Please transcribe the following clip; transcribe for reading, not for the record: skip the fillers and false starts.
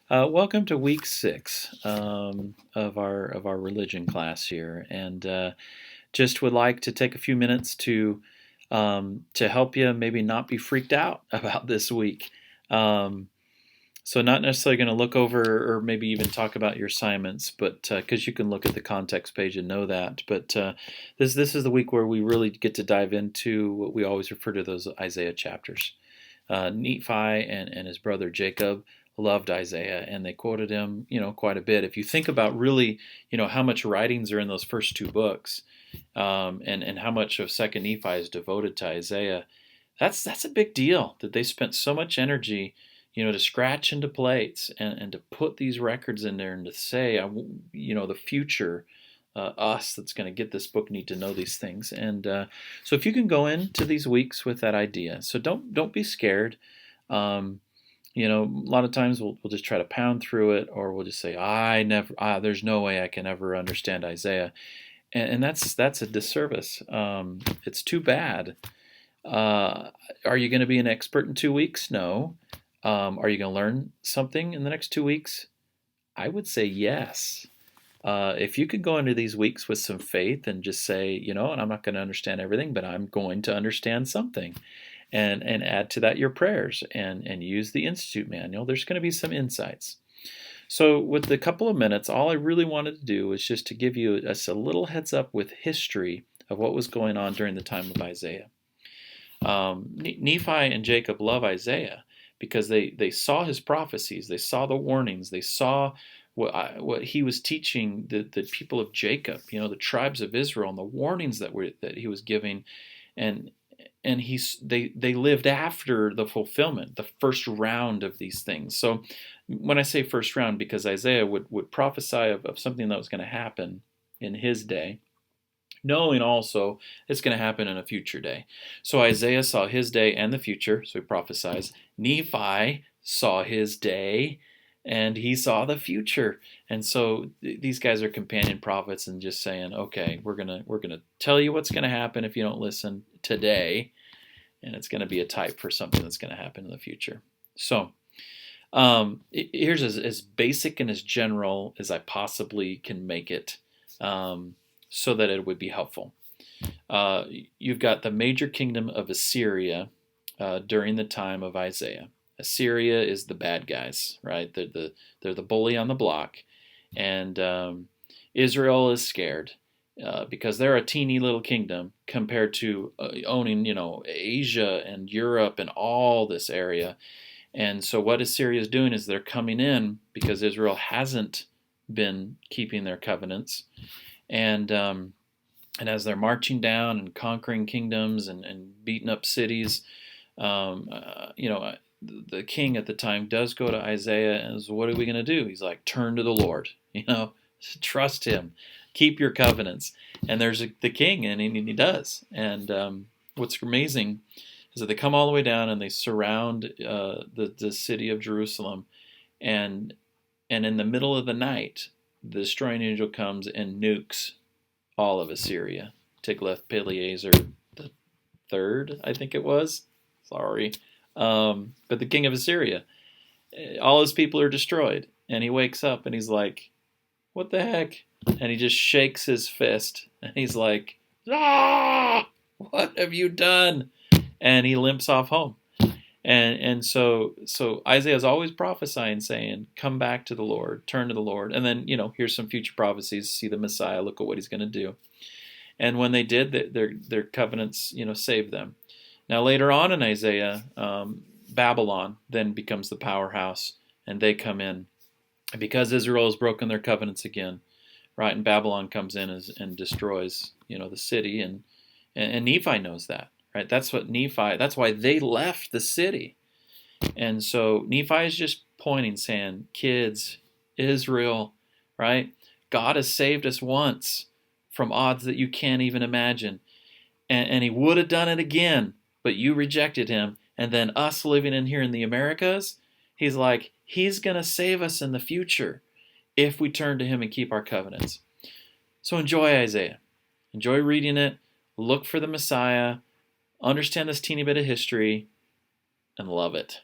Welcome to week 6 of our religion class here, and just would like to take a few minutes to help you maybe not be freaked out about this week. Um, so not necessarily going to look over or maybe even talk about your assignments, but because you can look at the context page and know that. But this is the week where we really get to dive into what we always refer to those Isaiah chapters. Nephi and his brother Jacob loved Isaiah, and they quoted him, quite a bit. If you think about really, how much writings are in those first two books, and how much of Second Nephi is devoted to Isaiah, that's a big deal. That they spent so much energy, to scratch into plates and to put these records in there and to say, the future us that's going to get this book need to know these things. And so if you can go into these weeks with that idea, so don't be scared. Um, a lot of times we'll just try to pound through it, or we'll just say, there's no way I can ever understand Isaiah, and that's a disservice. It's too bad. Are you going to be an expert in 2 weeks? No. Are you going to learn something in the next 2 weeks? I would say yes. If you could go into these weeks with some faith and just say, and I'm not going to understand everything, but I'm going to understand something, and add to that your prayers and use the Institute manual, there's going to be some insights. So with the couple of minutes, all I really wanted to do was just to give you a little heads up with history of what was going on during the time of Isaiah. Nephi and Jacob love Isaiah because they saw his prophecies, they saw the warnings, they saw what he was teaching the people of Jacob, the tribes of Israel, and the warnings that he was giving, and they lived after the fulfillment, the first round of these things. So when I say first round, because Isaiah would prophesy of something that was going to happen in his day, knowing also it's going to happen in a future day. So Isaiah saw his day and the future, so he prophesies. Nephi saw his day and he saw the future. And so these guys are companion prophets and just saying, okay, we're going to tell you what's going to happen if you don't listen today, and it's going to be a type for something that's going to happen in the future. So here's as basic and as general as I possibly can make it, so that it would be helpful. You've got the major kingdom of Assyria during the time of Isaiah. Assyria is the bad guys, right? They're the bully on the block, and Israel is scared because they're a teeny little kingdom compared to owning, Asia and Europe and all this area. And so what Assyria is doing is they're coming in because Israel hasn't been keeping their covenants, and as they're marching down and conquering kingdoms and beating up cities, the king at the time does go to Isaiah and says, what are we going to do? He's like, turn to the Lord, trust him, keep your covenants. And there's the king, and he does. And what's amazing is that they come all the way down and they surround the city of Jerusalem, and in the middle of the night, the destroying angel comes and nukes all of Assyria. Tiglath-Pileser the third, I think it was. Sorry. But the king of Assyria, all his people are destroyed. And he wakes up and he's like, what the heck? And he just shakes his fist. And he's like, what have you done? And he limps off home. And so Isaiah is always prophesying, saying, come back to the Lord, turn to the Lord. And then, here's some future prophecies, see the Messiah, look at what he's going to do. And when they did, their covenants, saved them. Now later on in Isaiah, Babylon then becomes the powerhouse, and they come in. And because Israel has broken their covenants again, right, and Babylon comes in and destroys, the city, and Nephi knows that. Right? That's why they left the city. And so Nephi is just pointing, saying, kids, Israel, right? God has saved us once from odds that you can't even imagine. And he would have done it again, but you rejected him. And then us living in here in the Americas, he's like, he's going to save us in the future if we turn to him and keep our covenants. So enjoy Isaiah. Enjoy reading it. Look for the Messiah. Understand this teeny bit of history and love it.